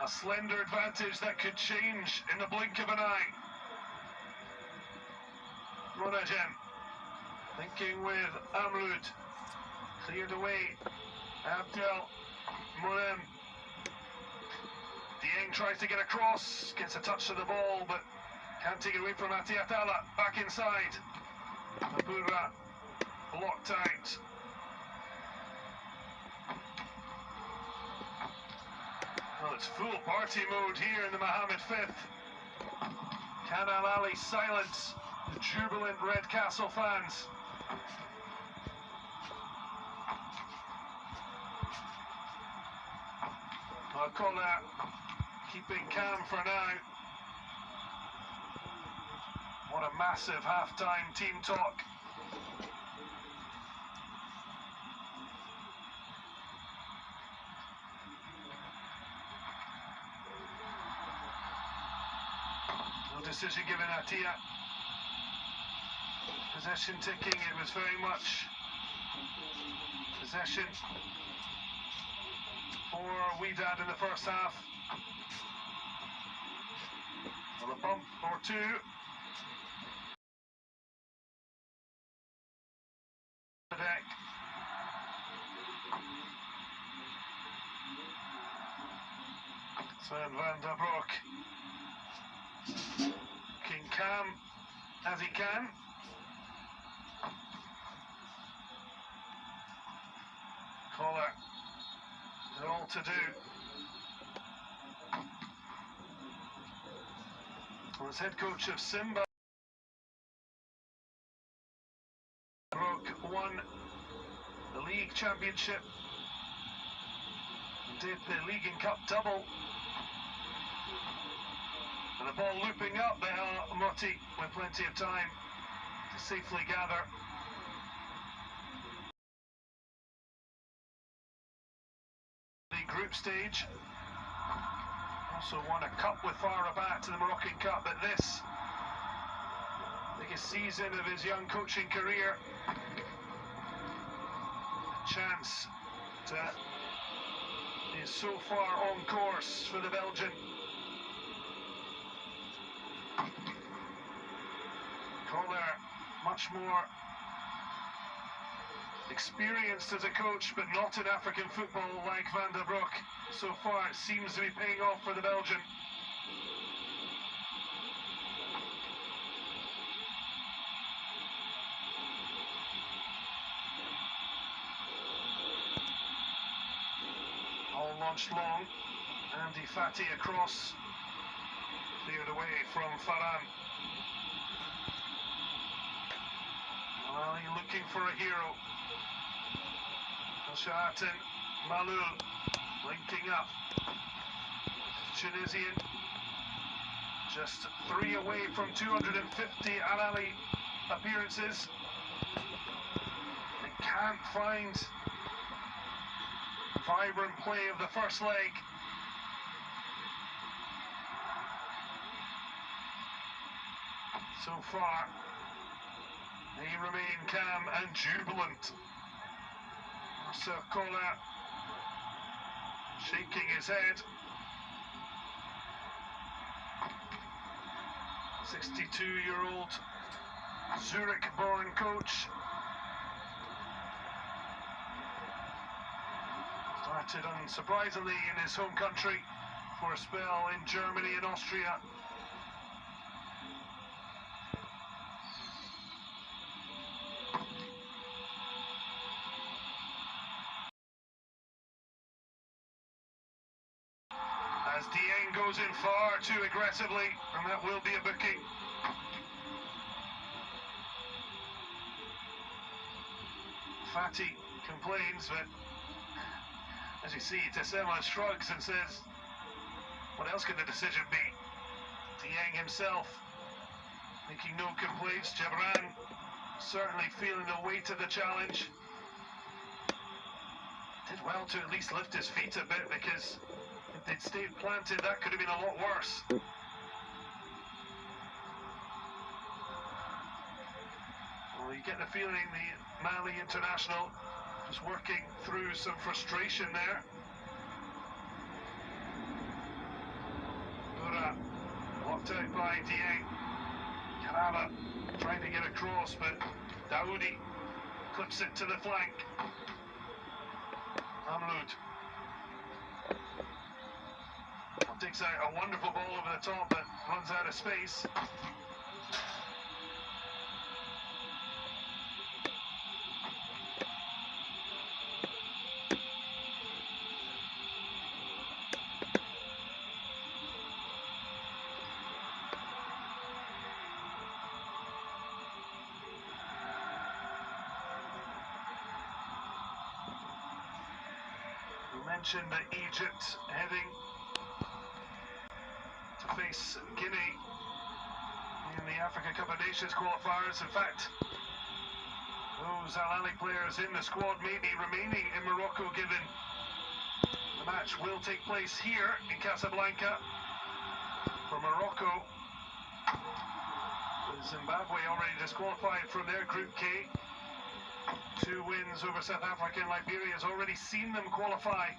slender advantage that could change in the blink of an eye. Monajem thinking with Amrud, cleared away. Abdel Monem. Dieng tries to get across, gets a touch to the ball, but can't take it away from Atiatala. Back inside. Mabura blocked out. Well, it's full party mode here in the Mohammed Fifth. Can Al Ali silence the jubilant Redcastle fans? I'll call that keeping calm for now. What a massive half-time team talk. No decision given Atia. Possession ticking, it was very much possession for Wydad in the first half. Well, a bump or two. The deck. Sven van der Broek. King calm as he can. Collar. All to do. Well, as head coach of Simba, Brook won the league championship, did the league and cup double, and the ball looping up there, Motti with plenty of time to safely gather. Group stage, also won a cup with FAR Rabat to the Moroccan Cup, but this biggest season of his young coaching career, chance to is so far on course for the Belgian. Kohler much more experienced as a coach, but not in African football like Van der Broek. So far, it seems to be paying off for the Belgian. All launched long. Andy Fati across. Cleared away from Farhan. Well, you're looking for a hero. Shahatin Malul linking up. Tunisian just 3 away from 250 Al Ali appearances. They can't find vibrant play of the first leg. So far, they remain calm and jubilant. Kola shaking his head. 62-year-old Zurich-born coach. Started unsurprisingly in his home country for a spell in Germany and Austria. As Dieng goes in far too aggressively, and that will be a booking. Fati complains, but as you see, Tessema shrugs and says, what else could the decision be? Dieng himself making no complaints. Jebran certainly feeling the weight of the challenge. Did well to at least lift his feet a bit, because if they'd stayed planted, that could have been a lot worse. Well, you get the feeling the Mali international just working through some frustration there. Knocked out by Dieng. Karaba trying to get across, but Daoudi clips it to the flank. Amloud takes out a wonderful ball over the top, but runs out of space. We mentioned that Egypt heading to face Guinea in the Africa Cup of Nations qualifiers. In fact, those Al Ahly players in the squad may be remaining in Morocco, given the match will take place here in Casablanca. For Morocco, with Zimbabwe already disqualified from their Group K. 2 wins over South Africa and Liberia has already seen them qualify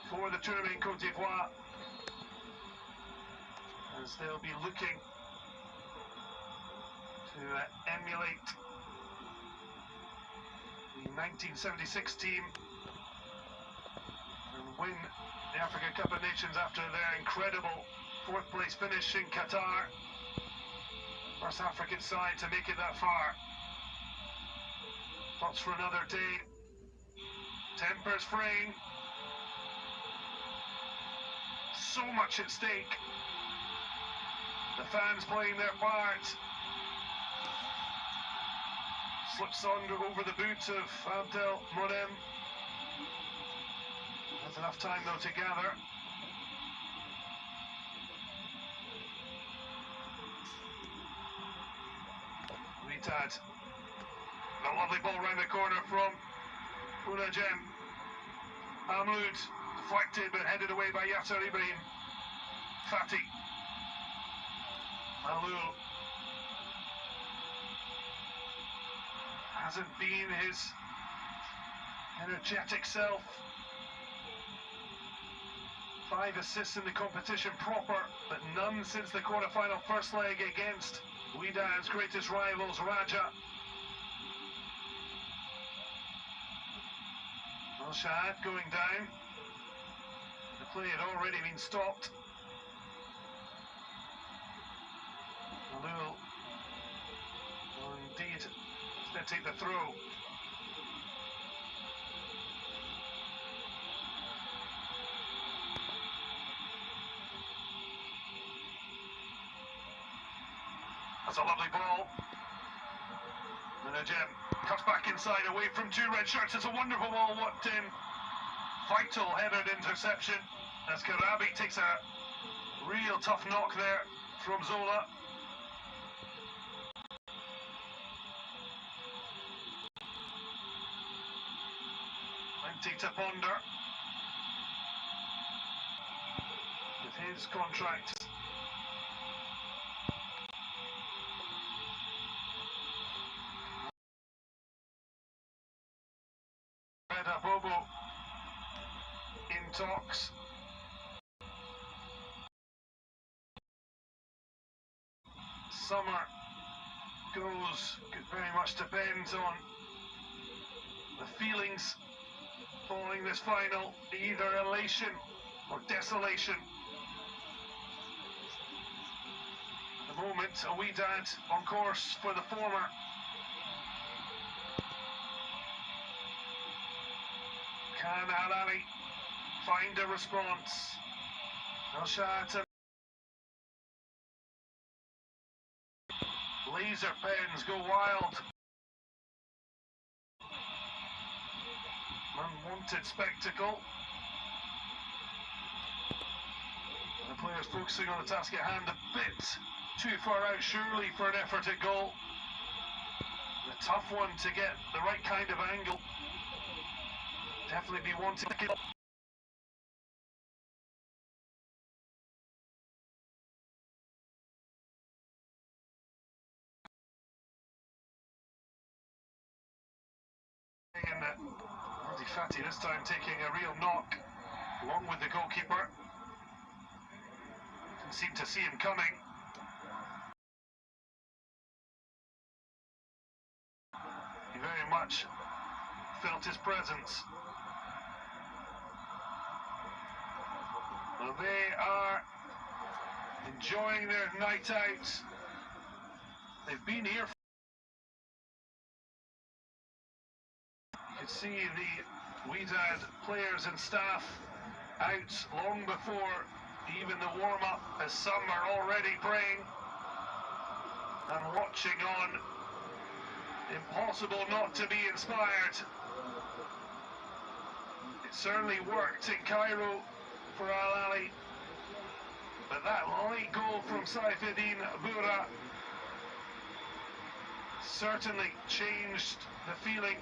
for the tournament in Cote d'Ivoire, as they'll be looking to emulate the 1976 team and win the Africa Cup of Nations after their incredible 4th place finish in Qatar. First African side to make it that far. Thoughts for another day. Tempers fraying. So much at stake. The fans playing their part. Slips on over the boot of Abdel Monem. Has enough time though to gather. Ritad. A lovely ball round the corner from Unajem. Amloud deflected but headed away by Yasser Ibrahim. Fati. Alul hasn't been his energetic self. 5 assists in the competition proper, but none since the quarter-final first leg against Wydad's greatest rivals, Raja. Al-Shahad going down. The play had already been stopped. Alul will indeed instead take the throw. That's a lovely ball. Munajem cuts back inside away from 2 red shirts. It's a wonderful ball worked in. Vital headed interception as Karabi takes a real tough knock there from Zola. Plenty to ponder with his contract. Bobo in talks. Summer goes, very much depends on the feelings following this final, either elation or desolation. At the moment, Wydad on course for the former. Can Al Ahly find a response? Al-Shahad. Laser pens go wild. Unwanted spectacle. The players focusing on the task at hand a bit too far out, surely, for an effort at goal. A tough one to get the right kind of angle. Definitely be wanting to kill. And Fati this time taking a real knock along with the goalkeeper. Didn't seem to see him coming. much felt his presence. Well, they are enjoying their night out. They've been here. You can see the Wydad players and staff out long before even the warm-up, as some are already praying and watching on. Impossible not to be inspired. It certainly worked in Cairo for Al Ahly, but that late goal from Saifuddin Boura certainly changed the feeling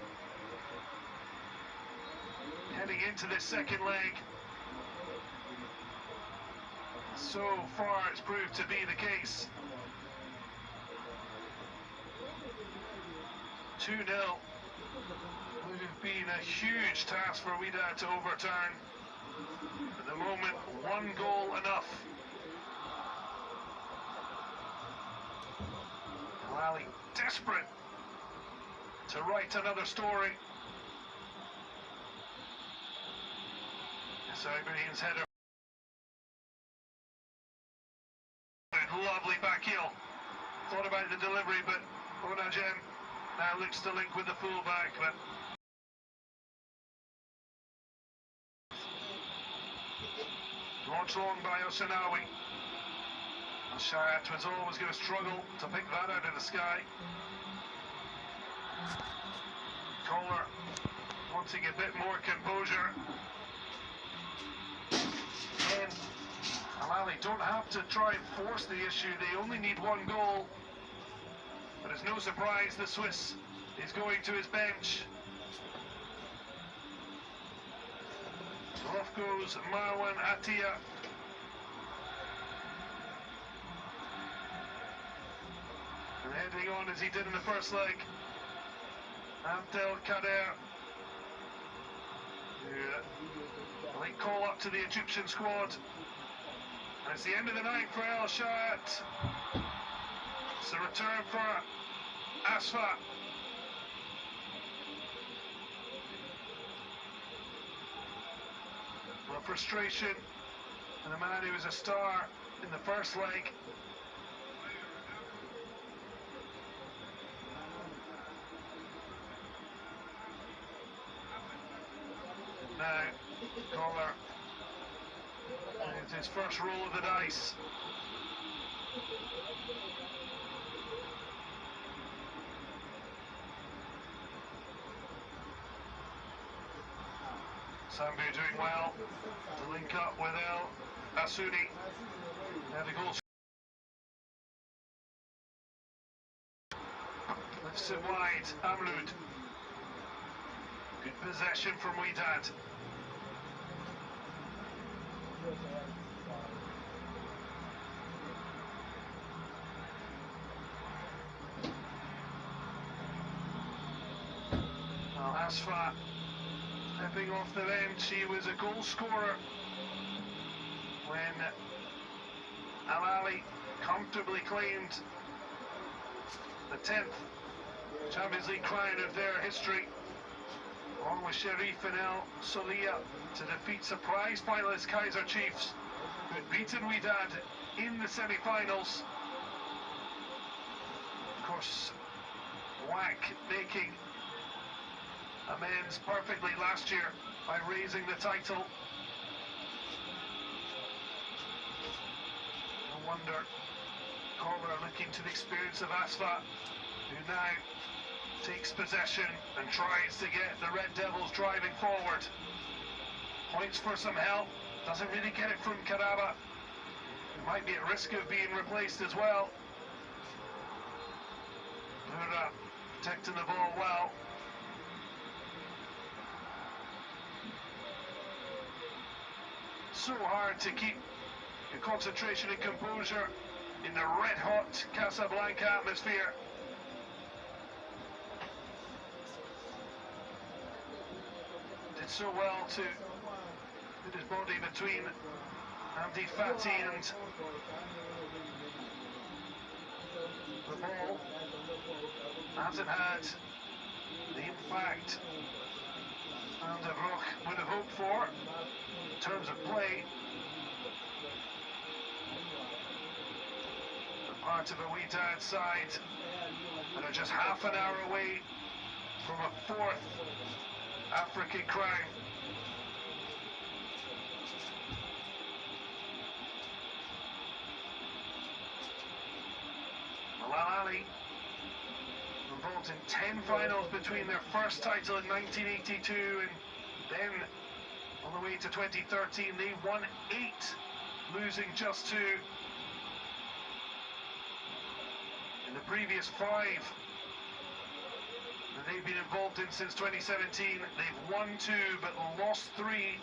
heading into this second leg. So far it's proved to be the case. 2-0 would have been a huge task for Wydad to overturn. At the moment, one goal enough. Al Ahly desperate to write another story. Ibrahim's header. Lovely back heel. Thought about the delivery, but Onajem now looks to link with the fullback. But launched long by Oshanawi. Shayat was always going to struggle to pick that out of the sky. Kohler wanting a bit more composure. And Al Ahly don't have to try and force the issue, they only need one goal. But it's no surprise the Swiss is going to his bench. Off goes Marwan Attia. And heading on as he did in the first leg, Abdel Kader. A late call up to the Egyptian squad. And it's the end of the night for El Shayat. It's a return for Asfa. Well, frustration, and the man who was a star in the first leg. Now, Kohler, it's his first roll of the dice. Sambu doing well to link up with El Asuni. Now the goal lifts it wide. Amloud. Good possession from Wydad. Well, Asfa stepping off the bench. He was a goal scorer when Al Ahly comfortably claimed the 10th Champions League crown of their history, along with Sherif and El Solia, to defeat surprise finalist Kaiser Chiefs, who had beaten Wydad in the semi-finals. Of course, WAC making amends perfectly last year by raising the title. No wonder Kohler looking to the experience of Asfa, who now takes possession and tries to get the Red Devils driving forward. Points for some help, doesn't really get it from Karaba, who might be at risk of being replaced as well. Boura protecting the ball well. So hard to keep your concentration and composure in the red-hot Casablanca atmosphere. Did so well to put his body between Hamdi Fati and the ball. Hasn't had the impact Van der Broek would have hoped for in terms of play. The part of a Wydad side that are just half an hour away from a fourth African crown. Al Ahly involved in 10 finals between their first title in 1982 and then all the way to 2013. They won 8, losing just 2 in the previous 5 that they've been involved in since 2017. They've won 2 but lost 3.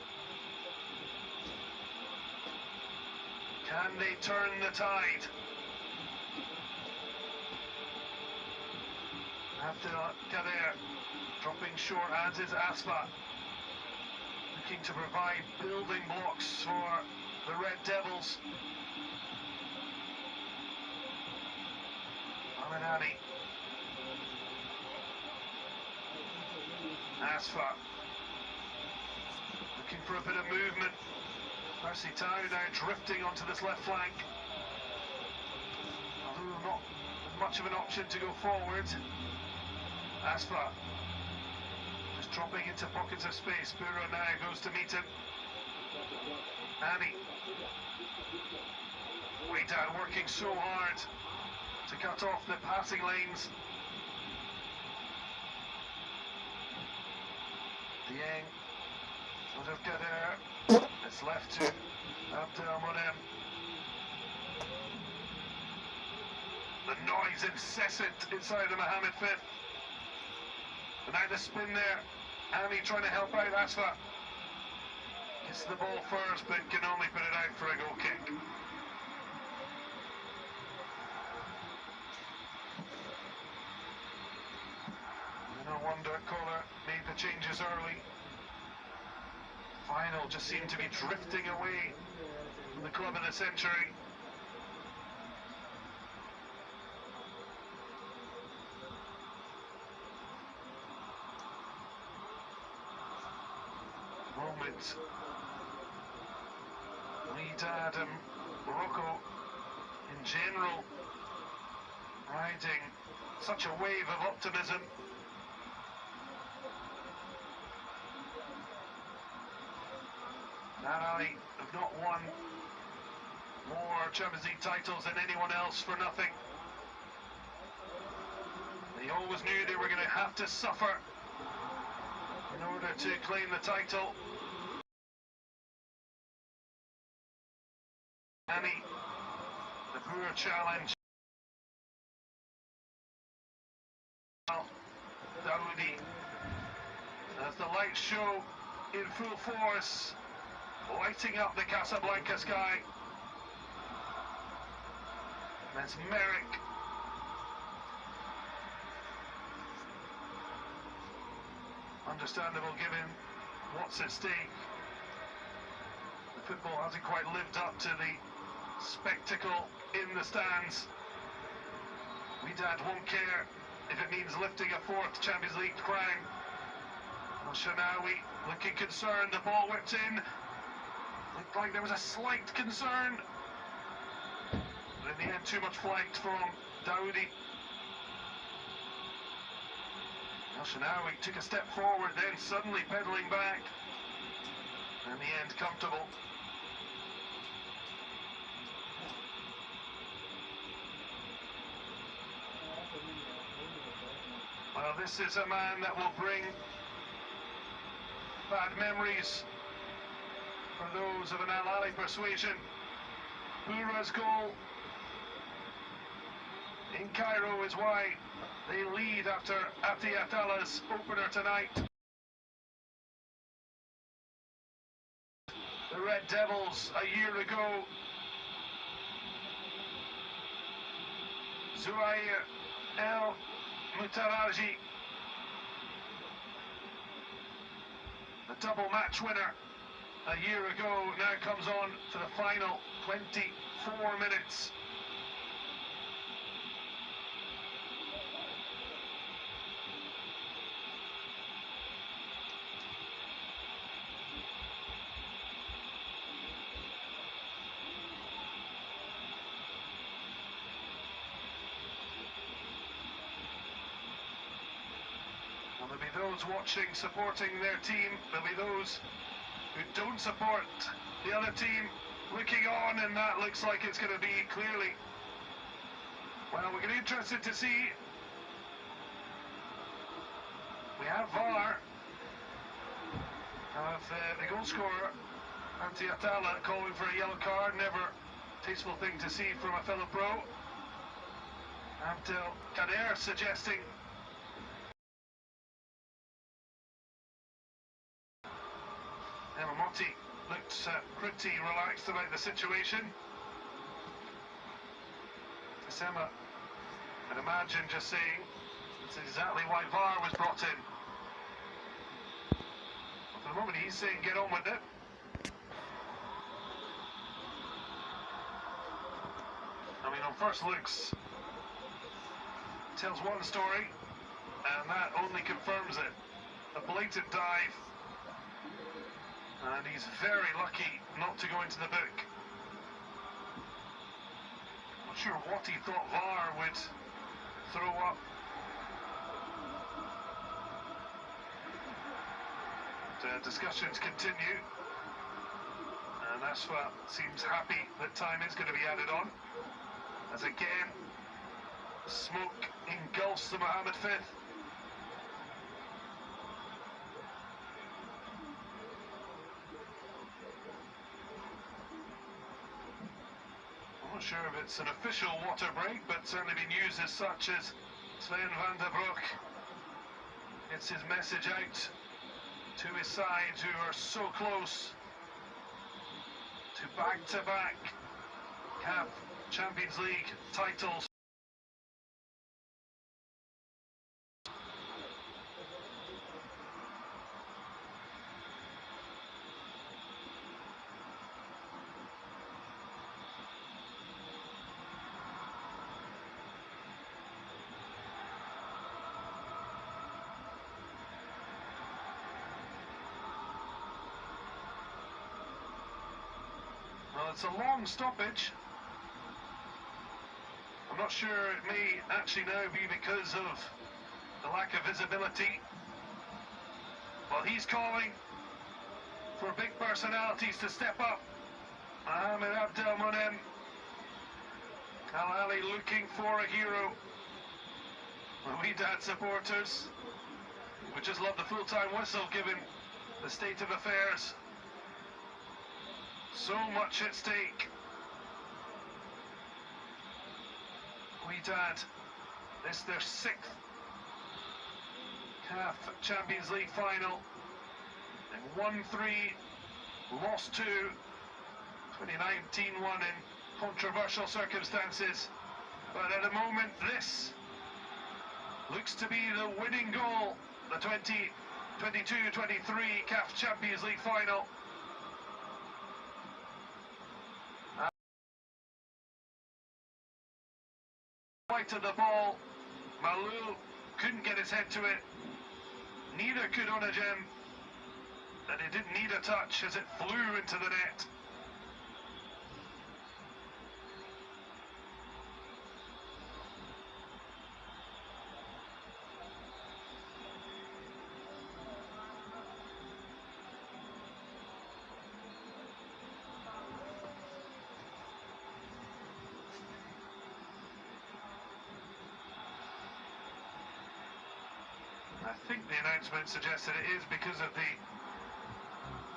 Can they turn the tide? Abdelkader dropping short, as is Asfa, looking to provide building blocks for the Red Devils. Ahmed Ali, Asfa looking for a bit of movement. Percy Tau now drifting onto this left flank, although not much of an option to go forward. Asfa just dropping into pockets of space. Buro now goes to meet him. Annie. Wydad working so hard to cut off the passing lanes. Dieng. Abdelkader. It's left to Abdelmonem. The noise incessant inside the Mohammed V. And now the spin there. Annie trying to help out Asfa. Gets the ball first, but can only put it out for a goal kick. No wonder Kohler made the changes early. Final just seemed to be drifting away from the club of the century. Moment. Wydad and Morocco in general riding such a wave of optimism. Al Ahly have not won more Champions League titles than anyone else for nothing. They always knew they were going to have to suffer in order to claim the title. Annie, the poor challenge. Daoudi, as the lights show in full force, lighting up the Casablanca sky. That's Merrick. Understandable given what's at stake. The football hasn't quite lived up to the spectacle in the stands. Wydad won't care if it means lifting a 4th Champions League crown. Al-Shanawi looking concerned, the ball whipped in. Looked like there was a slight concern. But in the end, too much flight from Daoudi. Al-Shanawi took a step forward, then suddenly pedalling back. In the end, comfortable. Well, this is a man that will bring bad memories for those of an Al Ahly persuasion. Boura's goal in Cairo is why they lead after Ati Atala's opener tonight. The Red Devils a year ago. Zouhair El Mutaraji, the double match winner a year ago, now comes on for the final 24 minutes. those watching supporting their team. There'll be those who don't support the other team looking on, and that looks like it's going to be clearly. Well, we're going to be interested to see. We have VAR. Have the goal scorer, Antti Atala, calling for a yellow card. Never a tasteful thing to see from a fellow pro. Abdel Kader suggesting Motti looked pretty relaxed about the situation. Sema, I'd imagine, just saying that's exactly why VAR was brought in. For the moment he's saying get on with it. I mean, on first looks, tells one story, and that only confirms it. A blatant dive, and he's very lucky not to go into the book. Not sure what he thought VAR would throw up. But, discussions continue, and Asfa seems happy that time is going to be added on, as again smoke engulfs the Mohammed fifth. I'm not sure if it's an official water break, but certainly been used as such, as Sven van der Broek gets his message out to his sides, who are so close to back-to-back CAF Champions League titles. Well, it's a long stoppage. I'm not sure, it may actually now be because of the lack of visibility. Well, he's calling for big personalities to step up. Mohamed Abdelmonem Al Ali looking for a hero. We Dad supporters would just love the full-time whistle given the state of affairs. So much at stake. Dad, this their 6th CAF Champions League final. They've won 3, lost 2, 2019 one in controversial circumstances. But at the moment, this looks to be the winning goal, the 2022-23 CAF Champions League final. Right of the ball, Malou couldn't get his head to it, neither could Onagem, and it didn't need a touch as it flew into the net. I think the announcement suggested it is because of the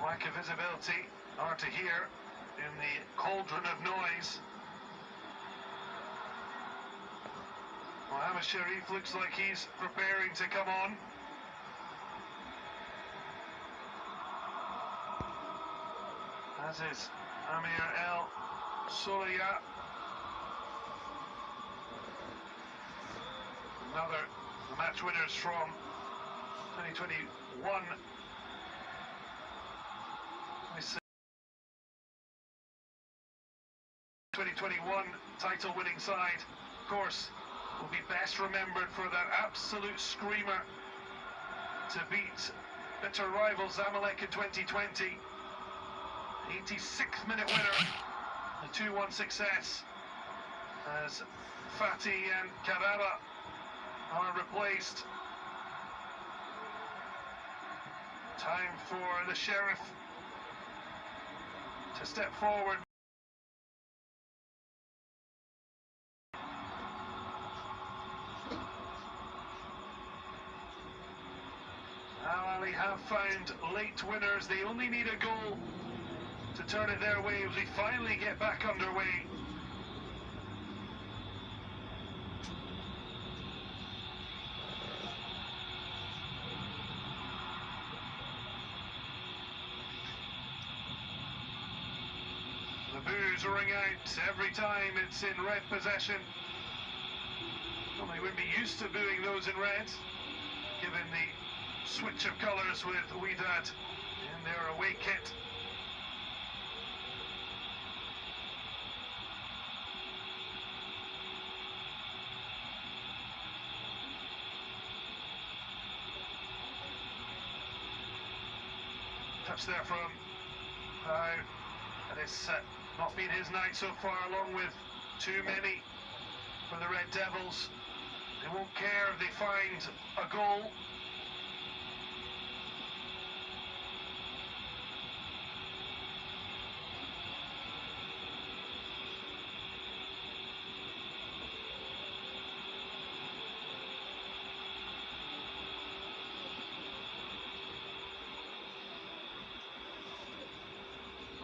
lack of visibility, hard to hear in the cauldron of noise. Mohamed Sharif looks like he's preparing to come on. As is Amir El Soleya. Another match winners from 2021. 2021 title winning side, of course, will be best remembered for that absolute screamer to beat bitter rival Zamalek in 2020. 86th minute winner, a 2-1 success, as Fatih and Karaba are replaced. Time for the Sheriff to step forward. Al Ahly have found late winners. They only need a goal to turn it their way as we finally get back underway. The boos ring out every time it's in red possession. Normally wouldn't be used to booing those in red, given the switch of colours with Wydad in their away kit. Touch there from Howe, and it's not been his night so far, along with too many for the Red Devils. They won't care if they find a goal.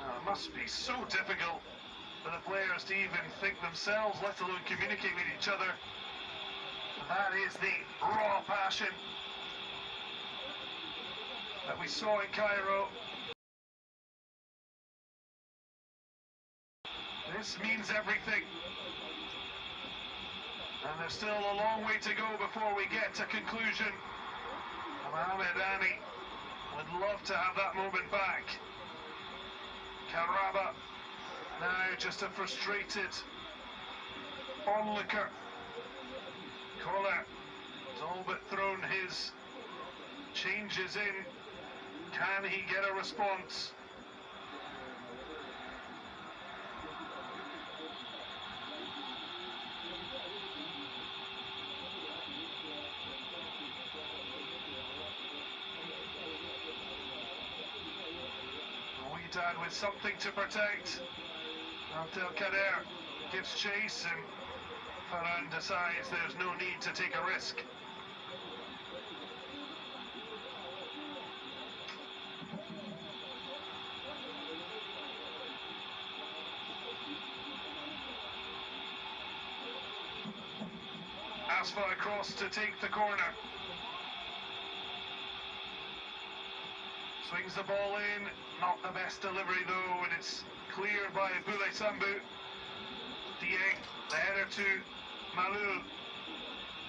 It must be so difficult for the players to even think themselves, let alone communicate with each other. That is the raw passion that we saw in Cairo. This means everything. And there's still a long way to go before we get to conclusion. Mohamed Ali would love to have that moment back. Karaba, now just a frustrated onlooker. Kola has all but thrown his changes in. Can he get a response? Wydad with something to protect. Abdelkader gives chase and Farhan decides there's no need to take a risk. Asfa across to take the corner. Swings the ball in, not the best delivery though, and it's cleared by Boulay Sambu. Dieng, the header to Malou,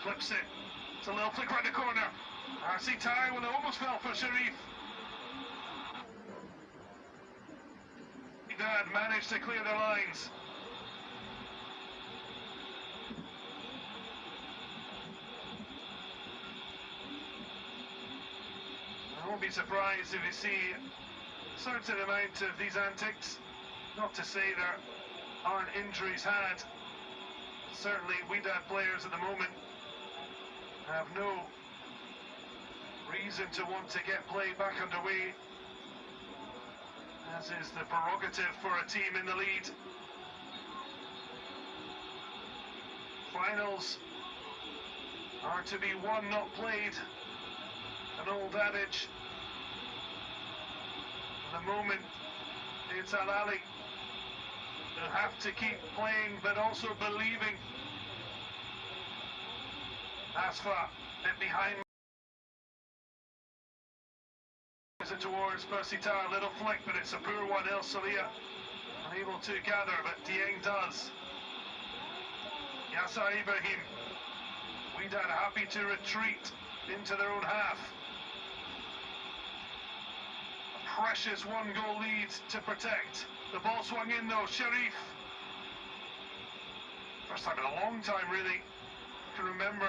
flips it, it's a little flick right the corner. RC Ty, well, it almost fell for Sharif. Wydad managed to clear their lines. I won't be surprised if you see a certain amount of these antics. Not to say there aren't injuries had. Certainly Wydad players at the moment have no reason to want to get play back underway, as is the prerogative for a team in the lead. Finals are to be won, not played. An old adage. At the moment, it's Al Ahly. They'll have to keep playing, but also believing. Asfa, bit behind. Is it towards Percy Tau, little flick, but it's a poor one. El Salia unable to gather, but Dieng does. Yasser Ibrahim. Wydad happy to retreat into their own half. A precious one-goal lead to protect. The ball swung in though, Sharif. First time in a long time, really. I can remember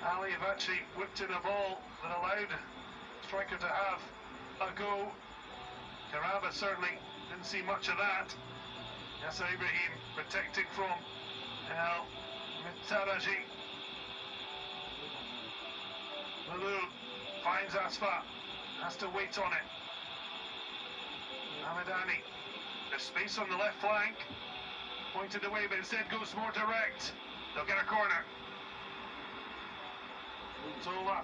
Ali have actually whipped in a ball that allowed striker to have a go. Karaba certainly didn't see much of that. Yasser Ibrahim protecting from El Mitaraji. Malou finds Asfa. has to wait on it. Hamadani, there's space on the left flank. Pointed away, but instead goes more direct. They'll get a corner. Zola,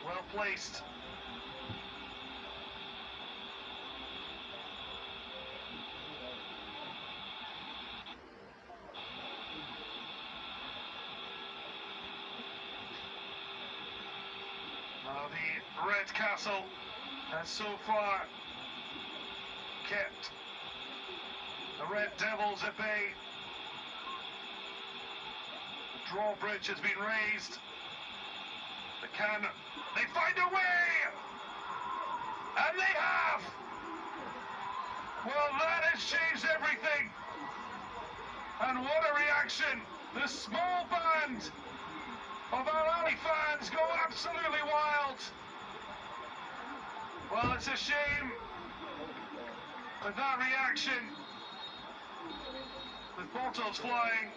well placed. The Red Castle has so far kept the Red Devils at bay. The drawbridge has been raised. They find a way! And they have! Well, that has changed everything. And what a reaction! The small band of our Alley fans go absolutely wild. Well, it's a shame with that reaction, with bottles flying.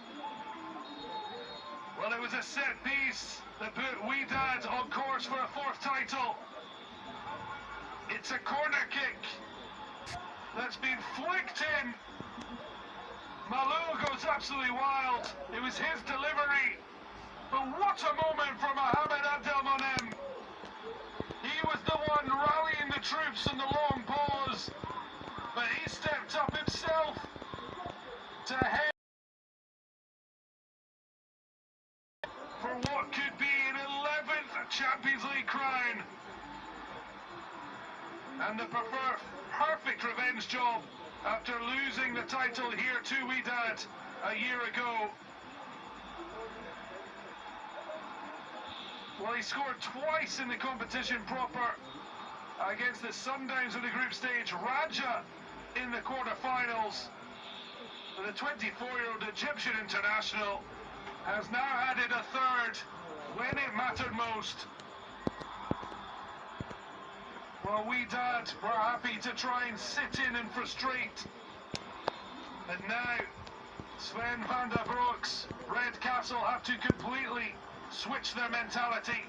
Well, it was a set piece that put Wydad on course for a fourth title. It's a corner kick that's been flicked in. Malou goes absolutely wild. It was his delivery. But what a moment from Mohamed Abdelmonem. He was the one rallying the troops in the long pause, but he stepped up himself to head for what could be an 11th Champions League crown. And the perfect revenge job after losing the title here to Wydad a year ago. Well, he scored twice in the competition proper against the Sundowns in the group stage, Raja in the quarter-finals. The 24-year-old Egyptian international has now added a third when it mattered most. Well, Wydad were happy to try and sit in and frustrate. And now, Sven van der Broek's Red Castle have to completely switch their mentality.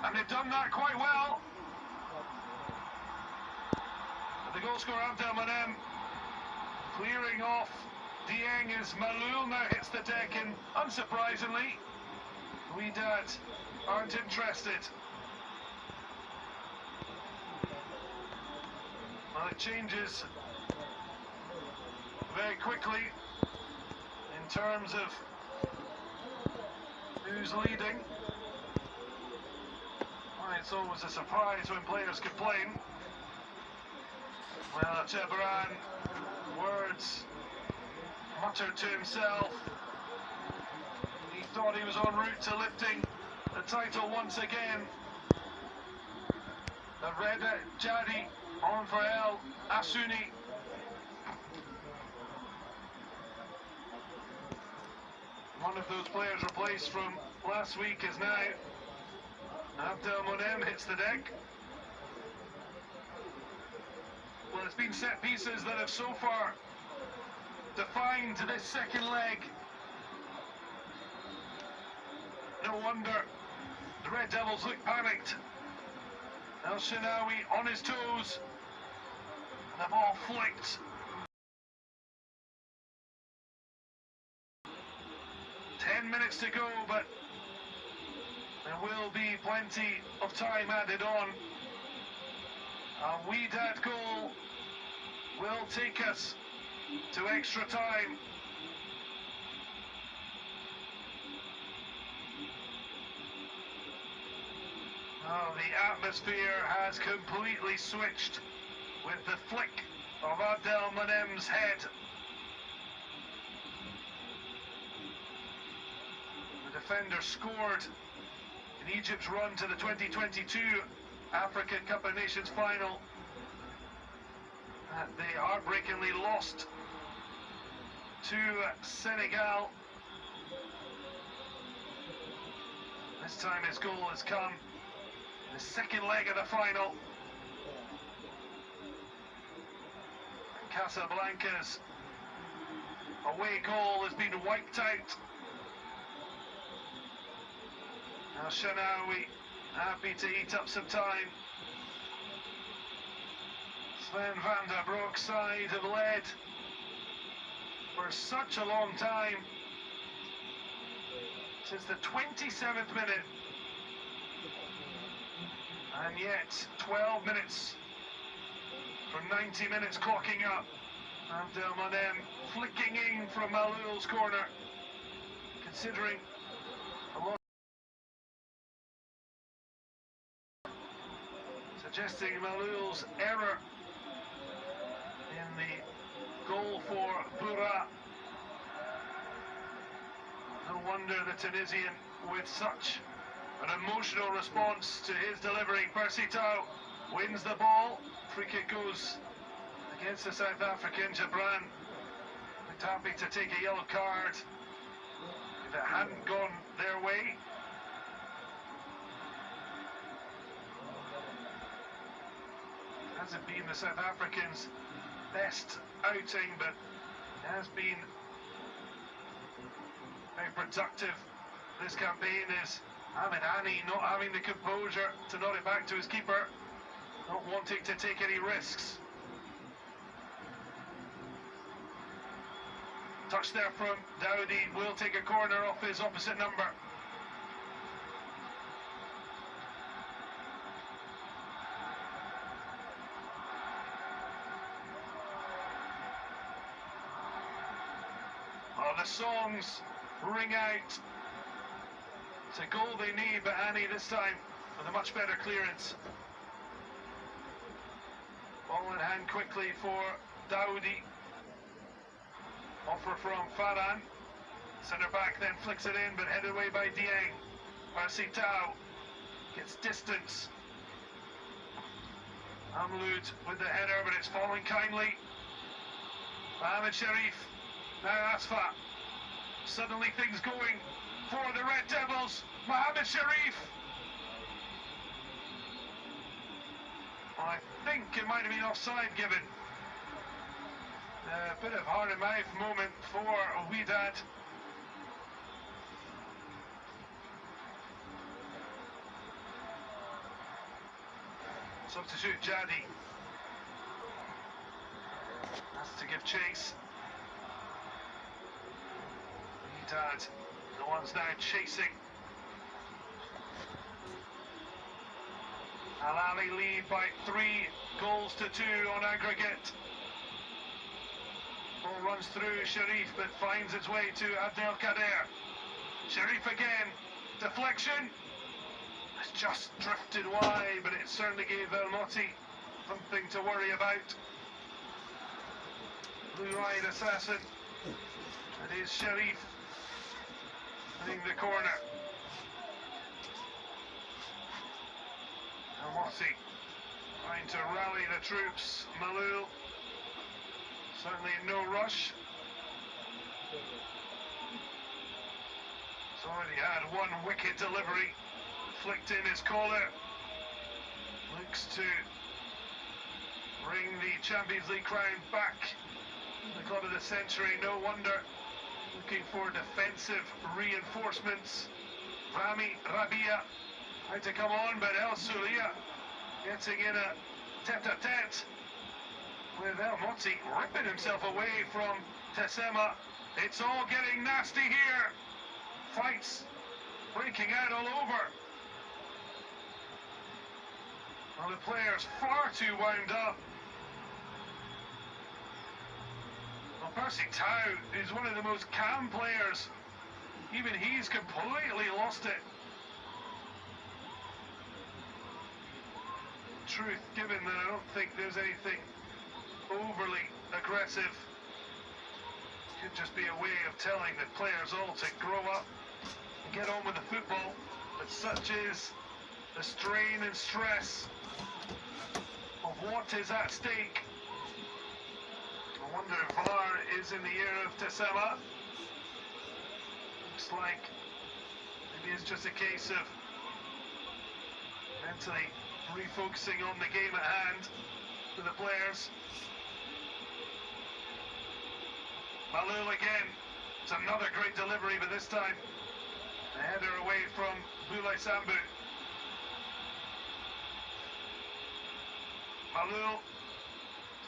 And they've done that quite well. But the goalscorer Abdelmonem clearing off Dieng as Malul now hits the deck, and unsurprisingly, Wydad aren't interested. Well, it changes very quickly in terms of who's leading. Well, it's always a surprise when players complain. Well, Chebran, words muttered to himself. He thought he was en route to lifting the title once again. The Red Jadi on for El Asuni. One of those players replaced from last week is now Abdelmonem hits the deck. Well, it's been set pieces that have so far defined this second leg. No wonder the Red Devils look panicked. El Shenawi on his toes. And the ball flicked. 10 minutes to go, but there will be plenty of time added on. A Wydad goal will take us to extra time. Oh, the atmosphere has completely switched with the flick of Abdelmonem's head. The defender scored in Egypt's run to the 2022 African Cup of Nations final. They heartbreakingly lost to Senegal. This time his goal has come in the second leg of the final. Casablanca's away goal has been wiped out Now Shanawi happy to eat up some time. Sven van der Broek's side have led for such a long time, since the 27th minute, and yet 12 minutes from 90 minutes clocking up. Abdelmanem flicking in from Malul's corner, considering a lot, suggesting Malul's error in the goal for Boura. No wonder the Tunisian, with such an emotional response to his delivery. Percy Tau wins the ball. Free kick goes against the South African. Gibran looked happy to take a yellow card if it hadn't gone their way. It hasn't been the South Africans' best outing, but it has been very productive. This campaign is Ahmed Hani not having the composure to nod it back to his keeper, not wanting to take any risks. Touch there from Dowdy, will take a corner off his opposite number. Oh, the songs ring out. It's a goal they need, but Hani this time with a much better clearance. Ball in hand quickly for Dowdy. Offer from Farhan. Centre back then flicks it in, but headed away by Dieng. Percy Tau gets distance. Amloud with the header, but it's falling kindly. Mohamed Sharif. Now Asfa. Suddenly things going for the Red Devils. Mohamed Sharif. I think it might have been offside given. A bit of heart-and-mouth moment for Wydad. Substitute Jadi has to give chase. Wydad, the ones now chasing. Al Ahly lead by 3 goals to 2 on aggregate. Ball runs through Sharif, but finds its way to Abdelkader. Sharif again, deflection. It's just drifted wide, but it certainly gave Elmoti something to worry about. Blue-eyed assassin. It is Sharif winning the corner. Elmoti trying to rally the troops. Malul certainly in no rush. He's already had one wicked delivery. Flicked in his collar. Looks to bring the Champions League crown back. The club of the century, no wonder. Looking for defensive reinforcements. Rami Rabia tried to come on, but El Soulia getting in a tete-a-tete with Elmoti ripping himself away from Tessema. It's all getting nasty here. Fights breaking out all over. Well, the players far too wound up. Well, Percy Tau is one of the most calm players. Even he's completely lost it. Truth given that I don't think there's anything overly aggressive. Could just be a way of telling the players all to grow up and get on with the football. But such is the strain and stress of what is at stake. I wonder if VAR is in the ear of Tessema. Looks like maybe it's just a case of mentally refocusing on the game at hand for the players. Malul again. It's another great delivery, but this time The header away from Boulay Sambu. Malul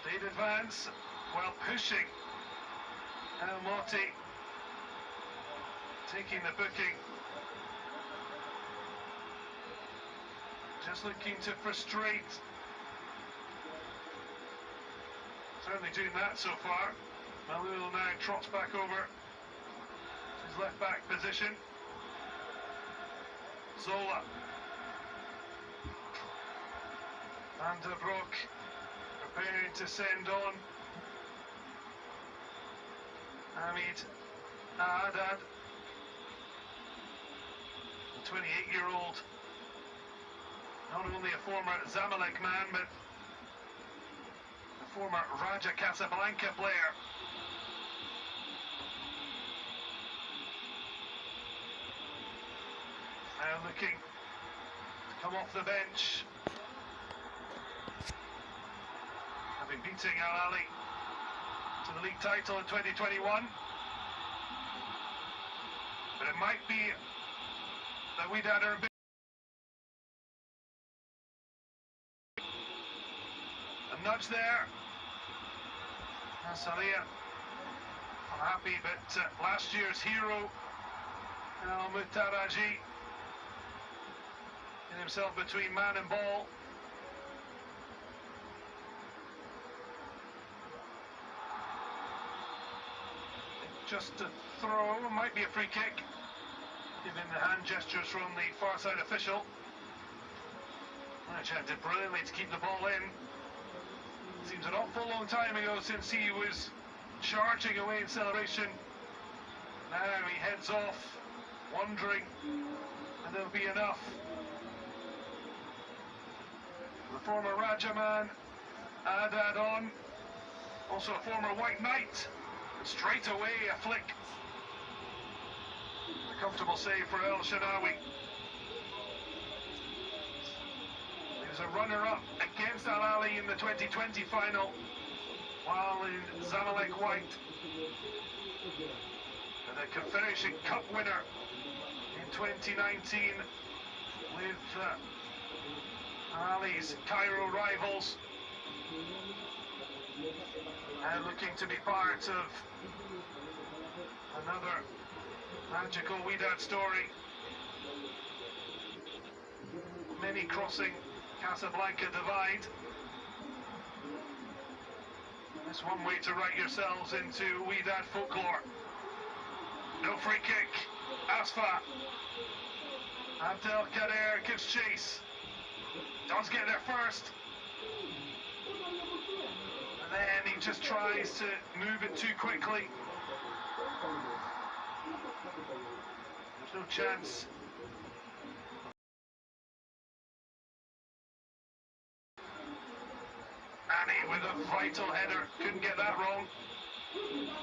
stayed advance while pushing. El Moti taking the booking. Just looking to frustrate. Certainly doing that so far. Malul now trots back over his left back position. Zola. Van der Broek preparing to send on. Hamid Haddad, the 28-year-old, not only a former Zamalek man, but a former Raja Casablanca player. Now looking to come off the bench, having beating Al Ahly to the league title in 2021. But it might be that Wydad are a bit... A nudge there. Salia unhappy, but last year's hero, Al Muhtaraji, in himself between man and ball. Just a throw, might be a free kick, given the hand gestures from the far side official. Manchad did brilliantly to keep the ball in. Seems an awful long time ago since he was charging away in celebration. Now he heads off, wondering, and there'll be enough. The former Raja man, Haddad on, also a former White Knight. Straight away a flick. A comfortable save for El Shanawi. He was a runner-up against Al Ahly in the 2020 final, while in Zamalek white. And the Confederation Cup winner in 2019 with Al Ahly's Cairo rivals. And looking to be part of another magical Wydad story. Many crossing Casablanca divide. That's one way to write yourselves into Wydad folklore. No free kick. Asfa. Abdelkader gives chase. Does get there first. And then he just tries to move it too quickly. There's no chance. Annie with a vital header, couldn't get that wrong.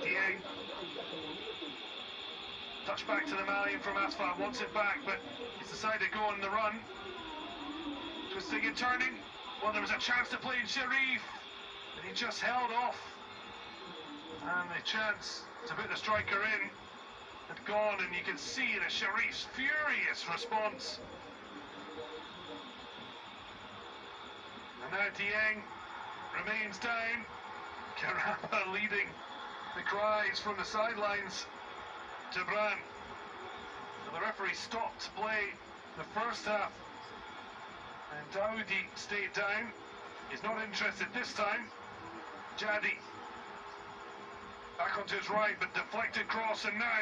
Dieng. Touch back to the Malian from Asfar, wants it back, but he's decided to go on the run. Twisting and turning. Well, there was a chance to play in Sharif, but he just held off. And the chance to put the striker in had gone, and you can see the Sharif's furious response. And now Dieng remains down. Karamba leading the cries from the sidelines. Jabran. So the referee stopped play the first half, and Daoudi stayed down. He's not interested this time. Jadi back onto his right, but deflected cross, and now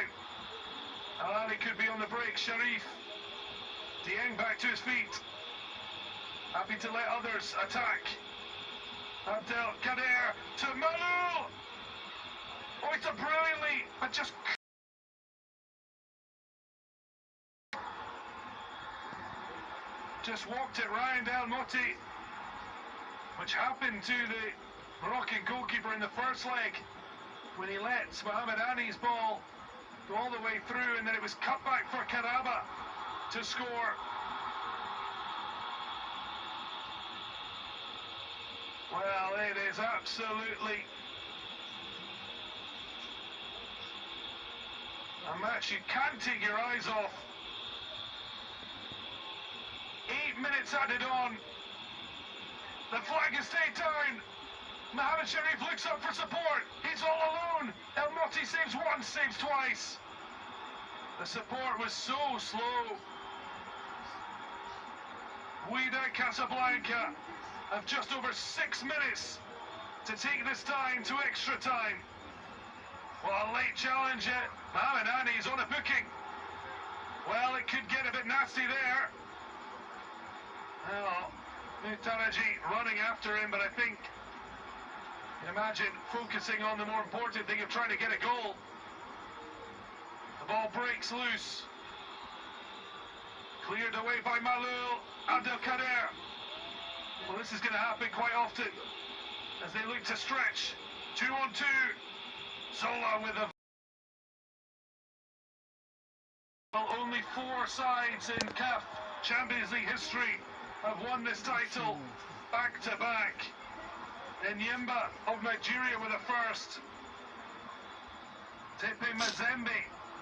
Al Ahly could be on the break. Sharif. Dieng back to his feet. Happy to let others attack. Abdelkader to Malou. Oh, it's a brilliantly, but just walked it round El Moti, which happened to the Moroccan goalkeeper in the first leg when he let Mohamed Ani's ball go all the way through, and then it was cut back for Karaba to score. Well, it is absolutely a match you can't take your eyes off. minutes added on. The flag is stayed down. Mohamed Sharif looks up for support. He's all alone. El Moti saves once, saves twice. The support was so slow. Wydad Casablanca have just over 6 minutes to take this time to extra time. Well, a late challenge. Mohamed Ani is on a booking. Well, it could get a bit nasty there. Well, Mutaraji running after him, but I think, imagine focusing on the more important thing of trying to get a goal. The ball breaks loose. Cleared away by Malul Abdelkader. Well, this is going to happen quite often as they look to stretch. 2-on-2. Zola with a... Well, only 4 sides in CAF Champions League history have won this title back to back. Enyimba of Nigeria with a first. Tepe Mazembe